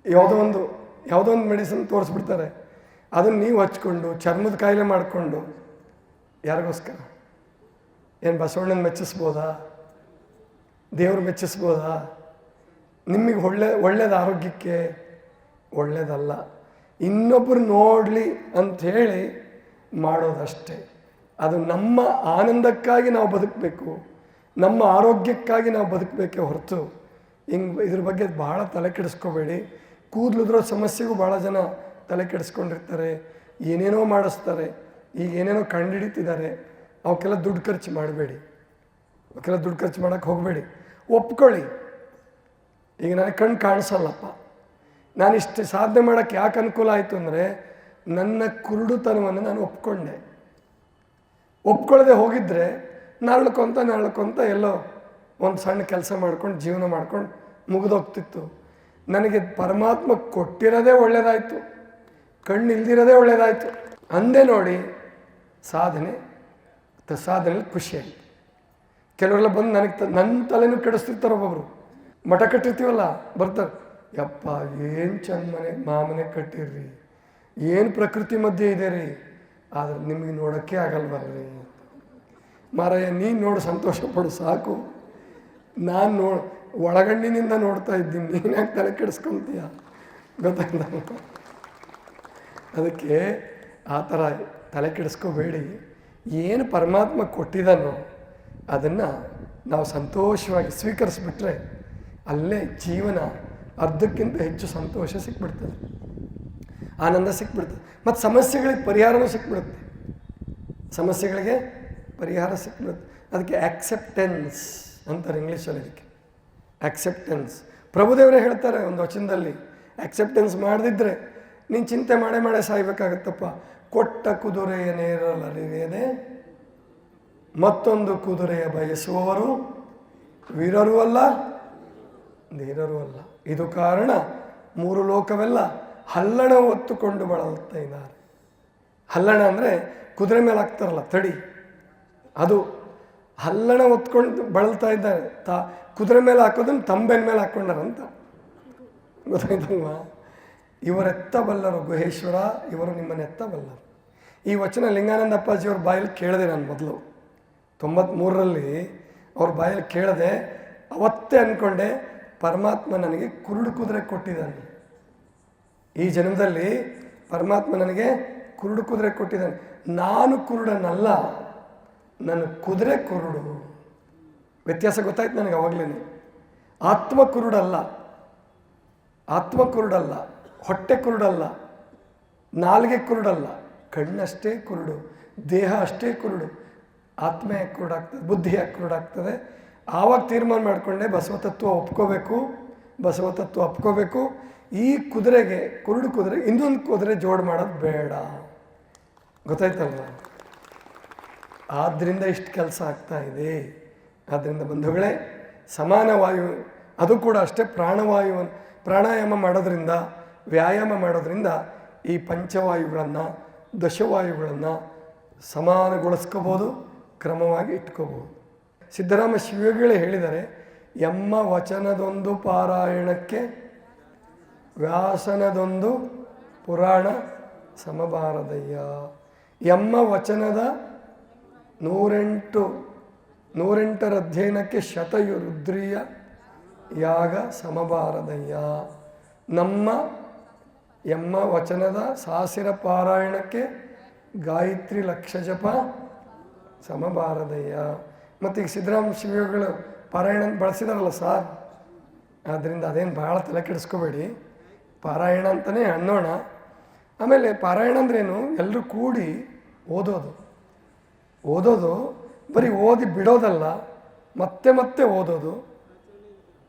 ಯಾವುದೋ ಒಂದು ಮೆಡಿಸಿನ್ ತೋರಿಸ್ಬಿಡ್ತಾರೆ. ಅದನ್ನು ನೀವು ಹಚ್ಕೊಂಡು ಚರ್ಮದ ಕಾಯಿಲೆ ಮಾಡಿಕೊಂಡು ಯಾರಿಗೋಸ್ಕರ? ಏನು ಬಸವಣ್ಣನ ಮೆಚ್ಚಿಸ್ಬೋದಾ? ದೇವ್ರು ಮೆಚ್ಚಿಸ್ಬೋದಾ? ನಿಮಗೆ ಒಳ್ಳೇದು ಆರೋಗ್ಯಕ್ಕೆ ಒಳ್ಳೇದಲ್ಲ. ಇನ್ನೊಬ್ಬರು ನೋಡಲಿ ಅಂಥೇಳಿ ಮಾಡೋದಷ್ಟೇ. ಅದು ನಮ್ಮ ಆನಂದಕ್ಕಾಗಿ ನಾವು ಬದುಕಬೇಕು, ನಮ್ಮ ಆರೋಗ್ಯಕ್ಕಾಗಿ ನಾವು ಬದುಕಬೇಕೇ ಹೊರತು ಇದ್ರ ಬಗ್ಗೆ ಭಾಳ ತಲೆ ಕೆಡಿಸ್ಕೋಬೇಡಿ. ಕೂದಲಿದ್ರೋ ಸಮಸ್ಯೆಗೂ ಭಾಳ ಜನ ತಲೆ ಕೆಡಿಸ್ಕೊಂಡಿರ್ತಾರೆ, ಏನೇನೋ ಮಾಡಿಸ್ತಾರೆ, ಈಗ ಏನೇನೋ ಕಂಡುಹಿಡಿತಿದ್ದಾರೆ. ಅವಕ್ಕೆಲ್ಲ ದುಡ್ಡು ಖರ್ಚು ಮಾಡಬೇಡಿ, ಅವಕ್ಕೆಲ್ಲ ದುಡ್ಡು ಖರ್ಚು ಮಾಡೋಕ್ಕೆ ಹೋಗಬೇಡಿ. ಒಪ್ಕೊಳ್ಳಿ, ಈಗ ನನಗೆ ಕಣ್ಣು ಕಾಣಿಸಲ್ಲಪ್ಪ, ನಾನು ಇಷ್ಟು ಸಾಧನೆ ಮಾಡೋಕ್ಕೆ ಯಾಕೆ ಅನುಕೂಲ ಆಯಿತು ಅಂದರೆ ನನ್ನ ಕುರುಡುತನವನ್ನು ನಾನು ಒಪ್ಕೊಳ್ಳದೆ ಹೋಗಿದ್ದರೆ ನರಳ್ಕೊಂತ ಎಲ್ಲೋ ಒಂದು ಸಣ್ಣ ಕೆಲಸ ಮಾಡ್ಕೊಂಡು ಜೀವನ ಮಾಡ್ಕೊಂಡು ಮುಗಿದೋಗ್ತಿತ್ತು. ನನಗೆ ಪರಮಾತ್ಮ ಕೊಟ್ಟಿರೋದೇ ಒಳ್ಳೆಯದಾಯಿತು, ಕಣ್ಣು ಇಲ್ದಿರೋದೇ ಒಳ್ಳೆಯದಾಯಿತು ಅಂದೇ ನೋಡಿ ಸಾಧನೆಯಲ್ಲಿ ಖುಷಿಯಾಯಿತು. ಕೆಲವರೆಲ್ಲ ಬಂದು ನನ್ನ ತಲೆನೂ ಕೆಡಿಸ್ತಿರ್ತಾರೆ. ಒಬ್ಬೊಬ್ಬರು ಮಠ ಕಟ್ಟಿರ್ತೀವಲ್ಲ, ಬರ್ತಾರೆ, ಯಪ್ಪ ಏನು ಚಂದ ಮಾಮನೆ ಕಟ್ಟಿರ್ರಿ, ಏನು ಪ್ರಕೃತಿ ಮಧ್ಯೆ ಇದೆ ರೀ, ಆದರೆ ನಿಮಗೆ ನೋಡೋಕ್ಕೆ ಆಗಲ್ವಲ್ರಿ. ಮಾರಾಯ, ನೀನು ನೋಡಿ ಸಂತೋಷ ಪಡು ಸಾಕು, ನಾನು ಒಳಗಣ್ಣಿನಿಂದ ನೋಡ್ತಾ ಇದ್ದೀನಿ, ನೀನು ಯಾಕೆ ತಲೆ ಕೆಡಿಸ್ಕೊತೀಯ? ಗೊತ್ತಾಯ್ತ? ಅದಕ್ಕೆ ಆ ಥರ ತಲೆ ಕೆಡಿಸ್ಕೋಬೇಡಿ. ಏನು ಪರಮಾತ್ಮ ಕೊಟ್ಟಿದ್ದಾನೋ ಅದನ್ನು ನಾವು ಸಂತೋಷವಾಗಿ ಸ್ವೀಕರಿಸ್ಬಿಟ್ರೆ ಅಲ್ಲೇ ಜೀವನ ಅರ್ಧಕ್ಕಿಂತ ಹೆಚ್ಚು ಸಂತೋಷ ಸಿಕ್ಬಿಡ್ತದೆ, ಆನಂದ ಸಿಕ್ಬಿಡ್ತದೆ. ಮತ್ತು ಸಮಸ್ಯೆಗಳಿಗೆ ಪರಿಹಾರವೂ ಸಿಕ್ಬಿಡುತ್ತೆ, ಸಮಸ್ಯೆಗಳಿಗೆ ಪರಿಹಾರ ಸಿಕ್ಬಿಡುತ್ತೆ. ಅದಕ್ಕೆ ಆಕ್ಸೆಪ್ಟೆನ್ಸ್ ಅಂತಾರೆ ಇಂಗ್ಲೀಷಲ್ಲಿ. ಅದಕ್ಕೆ ಆಕ್ಸೆಪ್ಟೆನ್ಸ್ ಪ್ರಭುದೇವರೇ ಹೇಳ್ತಾರೆ ಒಂದು ವಚನದಲ್ಲಿ, ಆಕ್ಸೆಪ್ಟೆನ್ಸ್ ಮಾಡದಿದ್ದರೆ ನೀನು ಚಿಂತೆ ಮಾಡೇ ಸಾಯ್ಬೇಕಾಗತ್ತಪ್ಪ. ಕೊಟ್ಟ ಕುದುರೆಯ ನೇರಲರಿಯದೆ ಮತ್ತೊಂದು ಕುದುರೆಯ ಬಯಸುವವರು ವೀರರೂ ಅಲ್ಲ ಧೀರರೂ ಅಲ್ಲ. ಇದು ಕಾರಣ ಮೂರು ಲೋಕವೆಲ್ಲ ಹಲ್ಲಣ ಹೊತ್ತುಕೊಂಡು ಬಳಲ್ತಾ ಇದ್ದಾರೆ. ಹಲ್ಲಣ ಅಂದರೆ ಕುದುರೆ ಮೇಲೆ ಹಾಕ್ತಾರಲ್ಲ ತಡಿ, ಅದು ಹಲ್ಲಣ ಹೊತ್ಕೊಂಡು ಬಳಲ್ತಾ ಇದ್ದಾರೆ. ಕುದುರೆ ಮೇಲೆ ಹಾಕೋದನ್ನು ತಂಬೆನ ಮೇಲೆ ಹಾಕ್ಕೊಂಡಾರಂತ. ಗೊತ್ತಾಯ್ತಲ್ವಾ? ಇವರೆತ್ತಬಲ್ಲರು ಗುಹೇಶ್ವರ, ಇವರು ನಿಮ್ಮನ್ನು ಎತ್ತಬಲ್ಲರು. ಈ ವಚನ ಲಿಂಗಾನಂದ ಅಪ್ಪಾಜಿಯವ್ರ ಬಾಯಲ್ಲಿ ಕೇಳಿದೆ ನಾನು ಮೊದಲು 93ರಲ್ಲಿ ಅವ್ರ ಬಾಯಲ್ಲಿ ಕೇಳಿದೆ. ಅವತ್ತೇ ಅಂದ್ಕೊಂಡೆ, ಪರಮಾತ್ಮ ನನಗೆ ಕುರುಡು ಕುದುರೆ ಕೊಟ್ಟಿದ್ದಾನೆ. ಈ ಜನ್ಮದಲ್ಲಿ ಪರಮಾತ್ಮ ನನಗೆ ಕುರುಡು ಕುದುರೆ ಕೊಟ್ಟಿದ್ದಾನೆ. ನಾನು ಕುರುಡನಲ್ಲ, ನನ್ನ ಕುದುರೆ ಕುರುಡು. ವ್ಯತ್ಯಾಸ ಗೊತ್ತಾಯ್ತು ನನಗೆ ಅವಾಗಲೇ. ಆತ್ಮ ಕುರುಡಲ್ಲ, ಹೊಟ್ಟೆ ಕುರುಡಲ್ಲ, ನಾಲಿಗೆ ಕುರುಡಲ್ಲ, ಕಣ್ಣಷ್ಟೇ ಕುರುಡು, ದೇಹ ಅಷ್ಟೇ ಕುರುಡು. ಆತ್ಮ ಯಾಕೆ ಕುರುಡಾಗ್ತದೆ, ಬುದ್ಧಿ ಯಾಕೆ ಕುರುಡಾಗ್ತದೆ? ಆವಾಗ ತೀರ್ಮಾನ ಮಾಡಿಕೊಂಡೆ ಬಸವತತ್ವ ಒಪ್ಕೋಬೇಕು. ಈ ಕುದುರೆಗೆ, ಕುರುಡು ಕುದುರೆಗೆ ಇನ್ನೊಂದು ಕುದುರೆ ಜೋಡು ಮಾಡೋದು ಬೇಡ. ಗೊತ್ತಾಯ್ತಲ್ವ? ಆದ್ದರಿಂದ ಇಷ್ಟು ಕೆಲಸ ಆಗ್ತಾ ಇದೆ. ಆದ್ದರಿಂದ ಬಂಧುಗಳೇ, ಸಮಾನ ವಾಯು ಅದು ಕೂಡ ಅಷ್ಟೇ. ಪ್ರಾಣಾಯಾಮ ಮಾಡೋದ್ರಿಂದ, ವ್ಯಾಯಾಮ ಮಾಡೋದ್ರಿಂದ ಈ ಪಂಚವಾಯುಗಳನ್ನು, ದಶವಾಯುಗಳನ್ನು ಸಮಾನಗೊಳಿಸ್ಕೋಬೋದು, ಕ್ರಮವಾಗಿ ಇಟ್ಕೋಬೋದು. ಸಿದ್ದರಾಮ ಶಿವಯೋಗಿಗಳೇ ಹೇಳಿದ್ದಾರೆ, ಎಮ್ಮ ವಚನದೊಂದು ಪಾರಾಯಣಕ್ಕೆ ವ್ಯಾಸನದೊಂದು ಪುರಾಣ ಸಮಬಾರದಯ್ಯ. ಎಮ್ಮ ವಚನದ 108ರ ಅಧ್ಯಯನಕ್ಕೆ ಶತರುದ್ರಿಯ ಯಾಗ ಸಮಬಾರದಯ್ಯ. ನಮ್ಮ ಎಮ್ಮ ವಚನದ ಸಾಸಿರ ಪಾರಾಯಣಕ್ಕೆ ಗಾಯತ್ರಿ ಲಕ್ಷ ಜಪ ಸಮಬಾರದಯ್ಯ. ಮತ್ತು ಈಗ ಸಿದ್ದರಾಮ ಶಿವಯೋಗಿಗಳು ಪಾರಾಯಣ ಬಳಸಿದಾರಲ್ಲ ಸಾರ್, ಆದ್ದರಿಂದ ಅದೇನು ಭಾಳ ತಲೆ ಕೆಡಿಸ್ಕೋಬೇಡಿ, ಪಾರಾಯಣ ಅಂತಲೇ ಅನ್ನೋಣ. ಆಮೇಲೆ ಪಾರಾಯಣ ಅಂದ್ರೇನು? ಎಲ್ಲರೂ ಕೂಡಿ ಓದೋದು ಬರೀ ಓದಿ ಬಿಡೋದಲ್ಲ, ಮತ್ತೆ ಓದೋದು,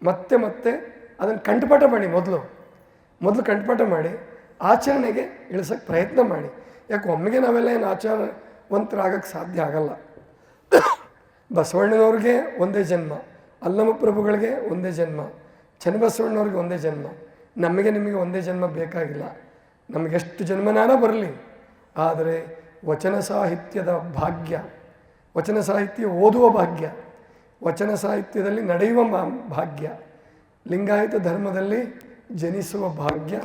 ಮತ್ತೆ ಅದನ್ನು ಕಂಠಪಾಠ ಮಾಡಿ. ಮೊದಲು ಕಂಠಪಾಠ ಮಾಡಿ ಆಚರಣೆಗೆ ಇಳಿಸೋಕ್ಕೆ ಪ್ರಯತ್ನ ಮಾಡಿ. ಯಾಕೆ ಒಮ್ಮೆಗೆ ನಾವೆಲ್ಲ ಏನು ಆಚಾರವಂತರಾಗಕ್ಕೆ ಸಾಧ್ಯ ಆಗಲ್ಲ. ಬಸವಣ್ಣನವ್ರಿಗೆ ಒಂದೇ ಜನ್ಮ, ಅಲ್ಲಮ ಪ್ರಭುಗಳಿಗೆ ಒಂದೇ ಜನ್ಮ, ಚನ್ನಬಸವಣ್ಣವ್ರಿಗೆ ಒಂದೇ ಜನ್ಮ, ನಿಮಗೆ ಒಂದೇ ಜನ್ಮ ಬೇಕಾಗಿಲ್ಲ. ನಮಗೆಷ್ಟು ಜನ್ಮನಾನ ಬರಲಿ, ಆದರೆ ವಚನ ಸಾಹಿತ್ಯದ ಭಾಗ್ಯ, ವಚನ ಸಾಹಿತ್ಯ ಓದುವ ಭಾಗ್ಯ, ವಚನ ಸಾಹಿತ್ಯದಲ್ಲಿ ನಡೆಯುವ ಭಾಗ್ಯ, ಲಿಂಗಾಯತ ಧರ್ಮದಲ್ಲಿ ಜನಿಸುವ ಭಾಗ್ಯ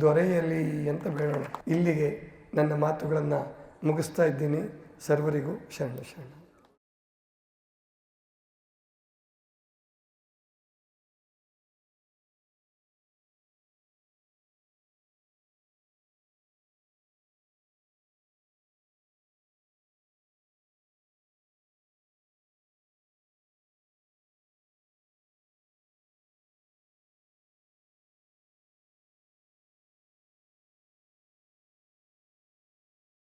ದೊರೆಯಲಿ ಅಂತ ಬೇಡೋಣ. ಇಲ್ಲಿಗೆ ನನ್ನ ಮಾತುಗಳನ್ನು ಮುಗಿಸ್ತಾ ಇದ್ದೀನಿ. ಸರ್ವರಿಗೂ ಶರಣ ಶರಣ.